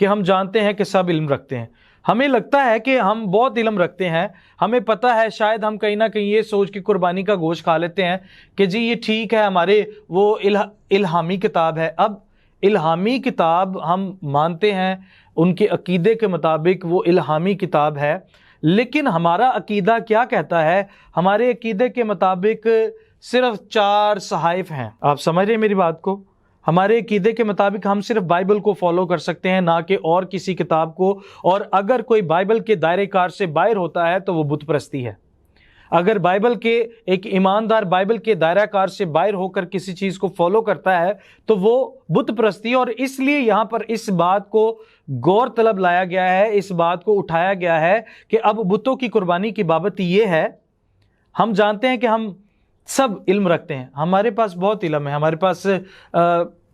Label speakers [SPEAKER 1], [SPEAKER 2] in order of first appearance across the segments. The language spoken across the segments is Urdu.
[SPEAKER 1] کہ ہم جانتے ہیں کہ سب علم رکھتے ہیں. ہمیں لگتا ہے کہ ہم بہت علم رکھتے ہیں, ہمیں پتہ ہے, شاید ہم کہیں نہ کہیں یہ سوچ کے قربانی کا گوشت کھا لیتے ہیں کہ جی یہ ٹھیک ہے, ہمارے وہ الہامی کتاب ہے. اب الہامی کتاب ہم مانتے ہیں, ان کے عقیدے کے مطابق وہ الہامی کتاب ہے, لیکن ہمارا عقیدہ کیا کہتا ہے؟ ہمارے عقیدے کے مطابق صرف 4 صحائف ہیں. آپ سمجھ رہے ہیں میری بات کو؟ ہمارے عقیدے کے مطابق ہم صرف بائبل کو فالو کر سکتے ہیں, نہ کہ اور کسی کتاب کو. اور اگر کوئی بائبل کے دائرے کار سے باہر ہوتا ہے تو وہ بت پرستی ہے. اگر بائبل کے ایک ایماندار بائبل کے دائرہ کار سے باہر ہو کر کسی چیز کو فالو کرتا ہے تو وہ بت پرستی ہے. اور اس لیے یہاں پر اس بات کو غور طلب لایا گیا ہے, اس بات کو اٹھایا گیا ہے کہ اب بتوں کی قربانی کی بابت یہ ہے. ہم جانتے ہیں کہ ہم سب علم رکھتے ہیں, ہمارے پاس بہت علم ہے, ہمارے پاس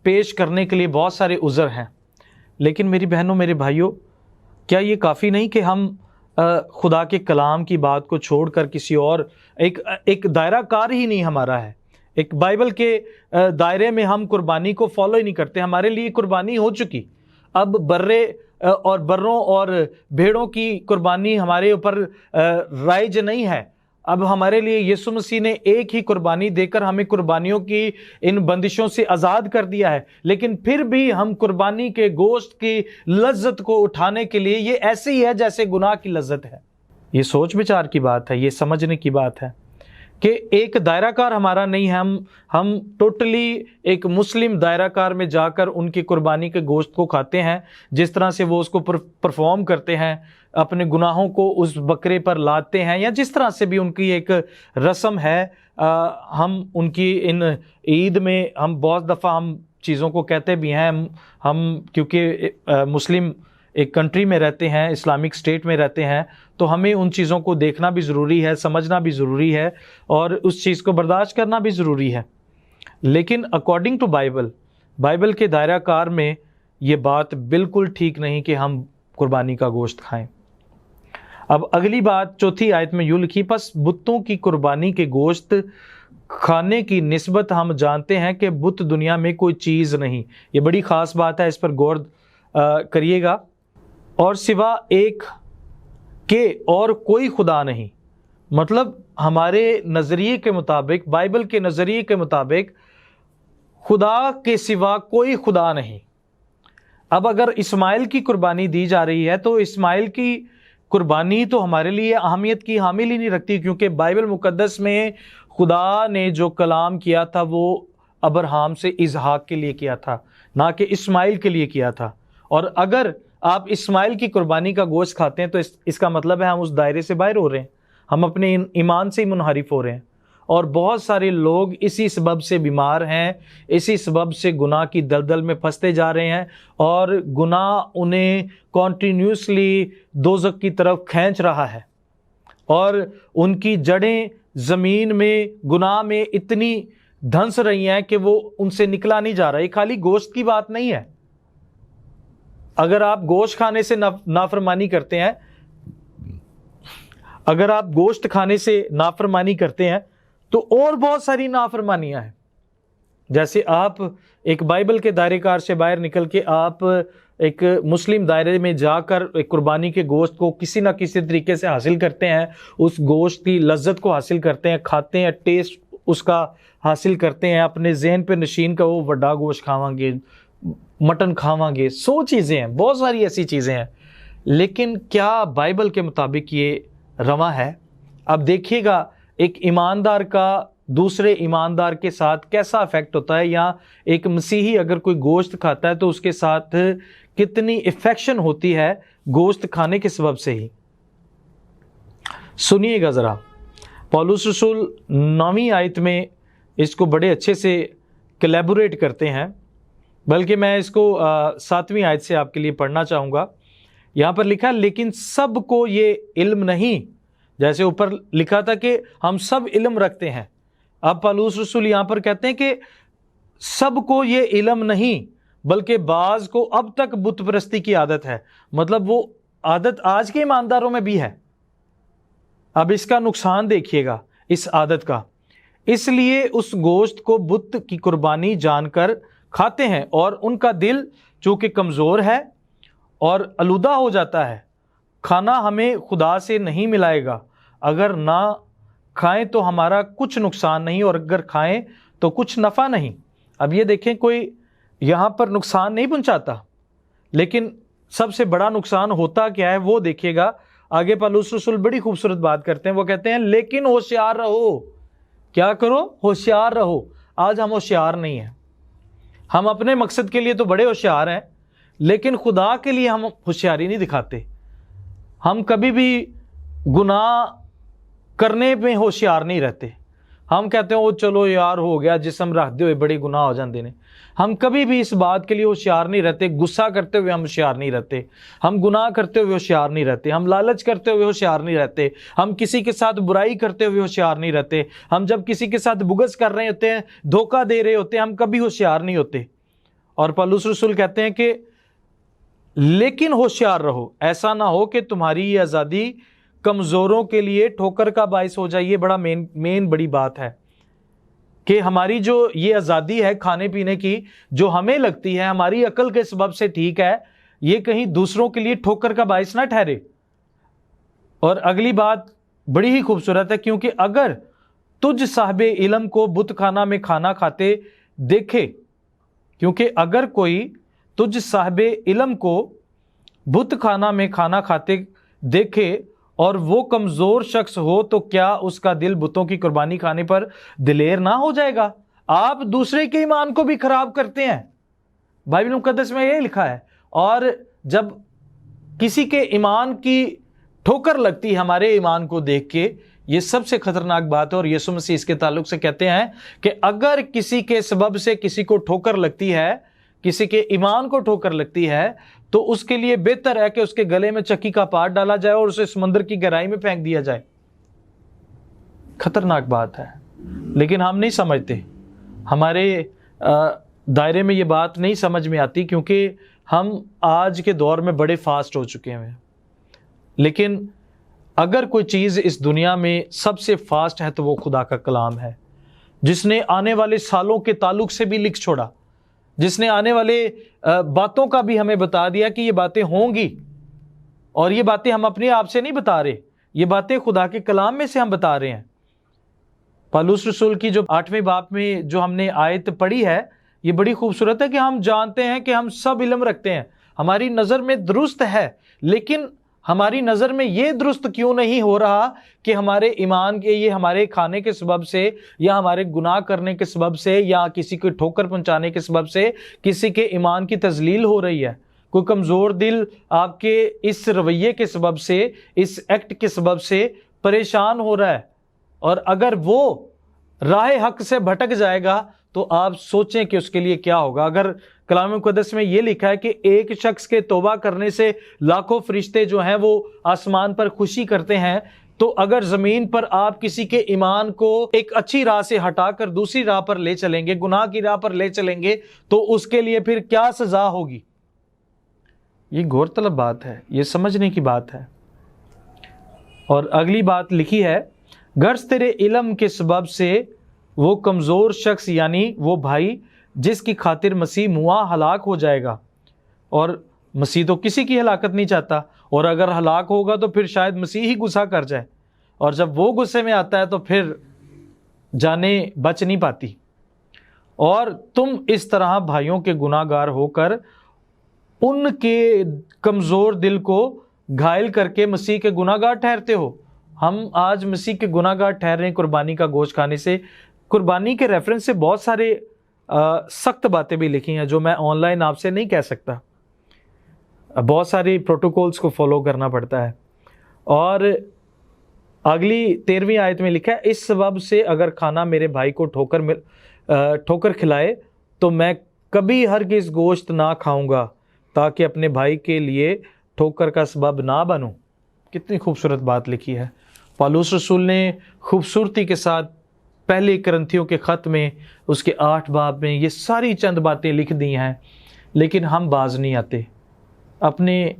[SPEAKER 1] پیش کرنے کے لیے بہت سارے عذر ہیں, لیکن میری بہنوں میرے بھائیوں, کیا یہ کافی نہیں کہ ہم خدا کے کلام کی بات کو چھوڑ کر کسی اور ایک دائرہ کار ہی نہیں ہمارا ہے, ایک بائبل کے دائرے میں ہم قربانی کو فالو ہی نہیں کرتے. ہمارے لیے قربانی ہو چکی, اب بروں اور بھیڑوں کی قربانی ہمارے اوپر رائج نہیں ہے. اب ہمارے لیے یسوع مسیح نے ایک ہی قربانی دے کر ہمیں قربانیوں کی ان بندشوں سے آزاد کر دیا ہے, لیکن پھر بھی ہم قربانی کے گوشت کی لذت کو اٹھانے کے لیے, یہ ایسے ہی ہے جیسے گناہ کی لذت ہے. یہ سوچ بچار کی بات ہے, یہ سمجھنے کی بات ہے کہ ایک دائرہ کار ہمارا نہیں ہے. ہم ٹوٹلی ایک مسلم دائرہ کار میں جا کر ان کی قربانی کے گوشت کو کھاتے ہیں, جس طرح سے وہ اس کو پرفارم کرتے ہیں, اپنے گناہوں کو اس بکرے پر لاتے ہیں, یا جس طرح سے بھی ان کی ایک رسم ہے. ہم ان کی ان عید میں ہم بہت دفعہ ہم چیزوں کو کہتے بھی ہیں. ہم کیونکہ مسلم ایک کنٹری میں رہتے ہیں, اسلامک اسٹیٹ میں رہتے ہیں, تو ہمیں ان چیزوں کو دیکھنا بھی ضروری ہے, سمجھنا بھی ضروری ہے, اور اس چیز کو برداشت کرنا بھی ضروری ہے. لیکن اکارڈنگ ٹو بائبل کے دائرہ کار میں یہ بات بالکل ٹھیک نہیں کہ ہم قربانی کا گوشت کھائیں. اب اگلی بات 4 آیت میں یوں لکھی, پس بتوں کی قربانی کے گوشت کھانے کی نسبت ہم جانتے ہیں کہ بت دنیا میں کوئی چیز نہیں. یہ بڑی خاص بات ہے, اس پر غور کریے گا. اور سوا ایک کہ اور کوئی خدا نہیں, مطلب ہمارے نظریے کے مطابق, بائبل کے نظریے کے مطابق خدا کے سوا کوئی خدا نہیں. اب اگر اسماعیل کی قربانی دی جا رہی ہے تو اسماعیل کی قربانی تو ہمارے لیے اہمیت کی حامل ہی نہیں رکھتی, کیونکہ بائبل مقدس میں خدا نے جو کلام کیا تھا وہ ابراہیم سے اسحاق کے لیے کیا تھا, نہ کہ اسماعیل کے لیے کیا تھا. اور اگر آپ اسماعیل کی قربانی کا گوشت کھاتے ہیں تو اس کا مطلب ہے ہم اس دائرے سے باہر ہو رہے ہیں, ہم اپنے ایمان سے ہی منحرف ہو رہے ہیں. اور بہت سارے لوگ اسی سبب سے بیمار ہیں, اسی سبب سے گناہ کی دلدل میں پھنستے جا رہے ہیں, اور گناہ انہیں کنٹینیوسلی دوزخ کی طرف کھینچ رہا ہے, اور ان کی جڑیں زمین میں گناہ میں اتنی دھنس رہی ہیں کہ وہ ان سے نکلا نہیں جا رہا. یہ خالی گوشت کی بات نہیں ہے. اگر آپ گوشت کھانے سے نافرمانی کرتے ہیں, اگر آپ گوشت کھانے سے نافرمانی کرتے ہیں تو اور بہت ساری نافرمانیاں ہیں. جیسے آپ ایک بائبل کے دائرے کار سے باہر نکل کے آپ ایک مسلم دائرے میں جا کر ایک قربانی کے گوشت کو کسی نہ کسی طریقے سے حاصل کرتے ہیں, اس گوشت کی لذت کو حاصل کرتے ہیں, کھاتے ہیں, ٹیسٹ اس کا حاصل کرتے ہیں, اپنے ذہن پہ نشین کا وہ بڑا گوشت کھاواں گے, مٹن کھاواں گے, 100 چیزیں ہیں, بہت ساری ایسی چیزیں ہیں. لیکن کیا بائبل کے مطابق یہ رواں ہے؟ اب دیکھیے گا ایک ایماندار کا دوسرے ایماندار کے ساتھ کیسا افیکٹ ہوتا ہے, یا ایک مسیحی اگر کوئی گوشت کھاتا ہے تو اس کے ساتھ کتنی افیکشن ہوتی ہے گوشت کھانے کے سبب سے ہی. سنیے گا ذرا, پولس رسول 9 آیت میں اس کو بڑے اچھے سے کلیبوریٹ کرتے ہیں, بلکہ میں اس کو 7ویں آیت سے آپ کے لیے پڑھنا چاہوں گا. یہاں پر لکھا, لیکن سب کو یہ علم نہیں. جیسے اوپر لکھا تھا کہ ہم سب علم رکھتے ہیں, اب پولس رسول یہاں پر کہتے ہیں کہ سب کو یہ علم نہیں, بلکہ بعض کو اب تک بت پرستی کی عادت ہے. مطلب وہ عادت آج کے ایمانداروں میں بھی ہے. اب اس کا نقصان دیکھیے گا اس عادت کا. اس لیے اس گوشت کو بت کی قربانی جان کر کھاتے ہیں, اور ان کا دل چونکہ کمزور ہے اور آلودہ ہو جاتا ہے۔ کھانا ہمیں خدا سے نہیں ملائے گا، اگر نہ کھائیں تو ہمارا کچھ نقصان نہیں، اور اگر کھائیں تو کچھ نفع نہیں۔ اب یہ دیکھیں، کوئی یہاں پر نقصان نہیں پہنچاتا، لیکن سب سے بڑا نقصان ہوتا کیا ہے وہ دیکھیے گا۔ آگے پالوس رسول بڑی خوبصورت بات کرتے ہیں، وہ کہتے ہیں لیکن ہوشیار رہو۔ کیا کرو؟ ہوشیار رہو۔ آج ہم ہوشیار نہیں ہیں، ہم اپنے مقصد کے لیے تو بڑے ہوشیار ہیں، لیکن خدا کے لیے ہم ہوشیاری نہیں دکھاتے۔ ہم کبھی بھی گناہ کرنے میں ہوشیار نہیں رہتے۔ ہم کہتے ہیں وہ چلو یار ہو گیا، جسم رکھ دے ہوئے بڑے گناہ ہو جاندے نے۔ ہم کبھی بھی اس بات کے لیے ہوشیار نہیں رہتے۔ غصہ کرتے ہوئے ہم ہوشیار نہیں رہتے، ہم گناہ کرتے ہوئے ہوشیار نہیں رہتے، ہم لالچ کرتے ہوئے ہوشیار نہیں رہتے، ہم کسی کے ساتھ برائی کرتے ہوئے ہوشیار نہیں رہتے، ہم جب کسی کے ساتھ بغض کر رہے ہوتے ہیں، دھوکہ دے رہے ہوتے ہیں، ہم کبھی ہوشیار نہیں ہوتے۔ اور پالوس رسول کہتے ہیں کہ لیکن ہوشیار رہو، ایسا نہ ہو کہ تمہاری یہ آزادی کمزوروں کے لیے ٹھوکر کا باعث ہو جائے۔ یہ بڑا مین بڑی بات ہے کہ ہماری جو یہ آزادی ہے کھانے پینے کی، جو ہمیں لگتی ہے ہماری عقل کے سبب سے ٹھیک ہے، یہ کہیں دوسروں کے لیے ٹھوکر کا باعث نہ ٹھہرے۔ اور اگلی بات بڑی ہی خوبصورت ہے، کیونکہ اگر تجھ صاحب علم کو بت خانہ میں کھانا کھاتے دیکھے، کیونکہ اگر کوئی تجھ صاحب علم کو بت خانہ میں کھانا کھاتے دیکھے اور وہ کمزور شخص ہو تو کیا اس کا دل بتوں کی قربانی کھانے پر دلیر نہ ہو جائے گا؟ آپ دوسرے کے ایمان کو بھی خراب کرتے ہیں، بائبل مقدس میں یہ لکھا ہے۔ اور جب کسی کے ایمان کی ٹھوکر لگتی ہے ہمارے ایمان کو دیکھ کے، یہ سب سے خطرناک بات ہے۔ اور یسوع مسیح اس کے تعلق سے کہتے ہیں کہ اگر کسی کے سبب سے کسی کو ٹھوکر لگتی ہے، کسی کے ایمان کو ٹھوکر لگتی ہے، تو اس کے لیے بہتر ہے کہ اس کے گلے میں چکی کا پار ڈالا جائے اور اسے سمندر کی گہرائی میں پھینک دیا جائے۔ خطرناک بات ہے، لیکن ہم نہیں سمجھتے، ہمارے دائرے میں یہ بات نہیں سمجھ میں آتی، کیونکہ ہم آج کے دور میں بڑے فاسٹ ہو چکے ہیں۔ لیکن اگر کوئی چیز اس دنیا میں سب سے فاسٹ ہے تو وہ خدا کا کلام ہے، جس نے آنے والے سالوں کے تعلق سے بھی لکھ چھوڑا، جس نے آنے والے باتوں کا بھی ہمیں بتا دیا کہ یہ باتیں ہوں گی۔ اور یہ باتیں ہم اپنے آپ سے نہیں بتا رہے، یہ باتیں خدا کے کلام میں سے ہم بتا رہے ہیں۔ پالوس رسول کی جو 8ویں باب میں جو ہم نے آیت پڑھی ہے، یہ بڑی خوبصورت ہے کہ ہم جانتے ہیں کہ ہم سب علم رکھتے ہیں، ہماری نظر میں درست ہے، لیکن ہماری نظر میں یہ درست کیوں نہیں ہو رہا کہ ہمارے ایمان کے، یہ ہمارے کھانے کے سبب سے، یا ہمارے گناہ کرنے کے سبب سے، یا کسی کو ٹھوکر پہنچانے کے سبب سے کسی کے ایمان کی تذلیل ہو رہی ہے۔ کوئی کمزور دل آپ کے اس رویے کے سبب سے، اس ایکٹ کے سبب سے پریشان ہو رہا ہے، اور اگر وہ راہ حق سے بھٹک جائے گا تو آپ سوچیں کہ اس کے لیے کیا ہوگا۔ اگر کلام مقدس میں یہ لکھا ہے کہ ایک شخص کے توبہ کرنے سے لاکھوں فرشتے جو ہیں وہ آسمان پر خوشی کرتے ہیں، تو اگر زمین پر آپ کسی کے ایمان کو ایک اچھی راہ سے ہٹا کر دوسری راہ پر لے چلیں گے، گناہ کی راہ پر لے چلیں گے، تو اس کے لیے پھر کیا سزا ہوگی؟ یہ غور طلب بات ہے، یہ سمجھنے کی بات ہے۔ اور اگلی بات لکھی ہے، غرض تیرے علم کے سبب سے وہ کمزور شخص، یعنی وہ بھائی جس کی خاطر مسیح موا ہلاک ہو جائے گا، اور مسیح تو کسی کی ہلاکت نہیں چاہتا، اور اگر ہلاک ہوگا تو پھر شاید مسیح ہی غصہ کر جائے، اور جب وہ غصے میں آتا ہے تو پھر جانیں بچ نہیں پاتی۔ اور تم اس طرح بھائیوں کے گناہ گار ہو کر ان کے کمزور دل کو گھائل کر کے مسیح کے گناہ گار ٹھہرتے ہو۔ ہم آج مسیح کے گناہ گار ٹھہر رہے ہیں قربانی کا گوشت کھانے سے۔ قربانی کے ریفرنس سے بہت سارے سخت باتیں بھی لکھی ہیں جو میں آن لائن آپ سے نہیں کہہ سکتا، بہت ساری پروٹوکولز کو فالو کرنا پڑتا ہے۔ اور اگلی 13ویں آیت میں لکھا ہے، اس سبب سے اگر کھانا میرے بھائی کو ٹھوکر کھلائے تو میں کبھی ہرگز گوشت نہ کھاؤں گا، تاکہ اپنے بھائی کے لیے ٹھوکر کا سبب نہ بنوں۔ کتنی خوبصورت بات لکھی ہے پالوس رسول نے، خوبصورتی کے ساتھ پہلے کرنتھیوں کے خط میں اس کے 8 باب میں یہ ساری چند باتیں لکھ دی ہیں، لیکن ہم باز نہیں آتے۔ اپنے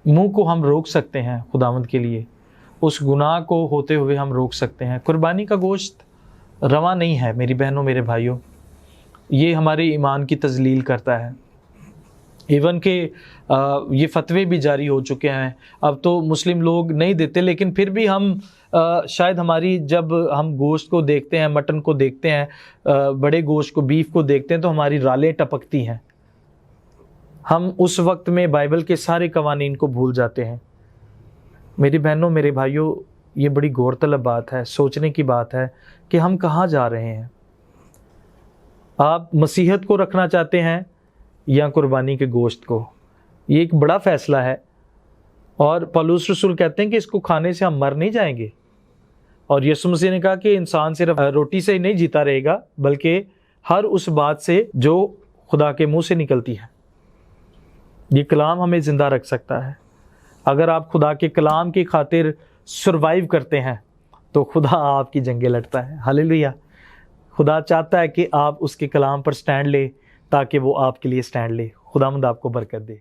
[SPEAKER 1] منہ کو ہم روک سکتے ہیں خداوند کے لیے، اس گناہ کو ہوتے ہوئے ہم روک سکتے ہیں۔ قربانی کا گوشت رواں نہیں ہے میری بہنوں، میرے بھائیوں، یہ ہمارے ایمان کی تذلیل کرتا ہے۔ ایون کہ یہ فتوے بھی جاری ہو چکے ہیں، اب تو مسلم لوگ نہیں دیتے، لیکن پھر بھی ہم شاید ہماری جب ہم گوشت کو دیکھتے ہیں، مٹن کو دیکھتے ہیں، بڑے گوشت کو، بیف کو دیکھتے ہیں، تو ہماری رالیں ٹپکتی ہیں، ہم اس وقت میں بائبل کے سارے قوانین کو بھول جاتے ہیں۔ میری بہنوں، میرے بھائیوں، یہ بڑی غور طلب بات ہے، سوچنے کی بات ہے کہ ہم کہاں جا رہے ہیں۔ آپ مسیحیت کو رکھنا چاہتے ہیں یا قربانی کے گوشت کو؟ یہ ایک بڑا فیصلہ ہے، اور پولس رسول کہتے ہیں کہ اس کو کھانے سے ہم مر نہیں جائیں گے، اور یسوع مسیح نے کہا کہ انسان صرف روٹی سے ہی نہیں جیتا رہے گا بلکہ ہر اس بات سے جو خدا کے منہ سے نکلتی ہے۔ یہ کلام ہمیں زندہ رکھ سکتا ہے۔ اگر آپ خدا کے کلام کی خاطر سروائیو کرتے ہیں تو خدا آپ کی جنگیں لڑتا ہے۔ ہاللیلویہ۔ خدا چاہتا ہے کہ آپ اس کے کلام پر سٹینڈ لے تاکہ وہ آپ کے لیے سٹینڈ لے۔ خداوند آپ کو برکت دے۔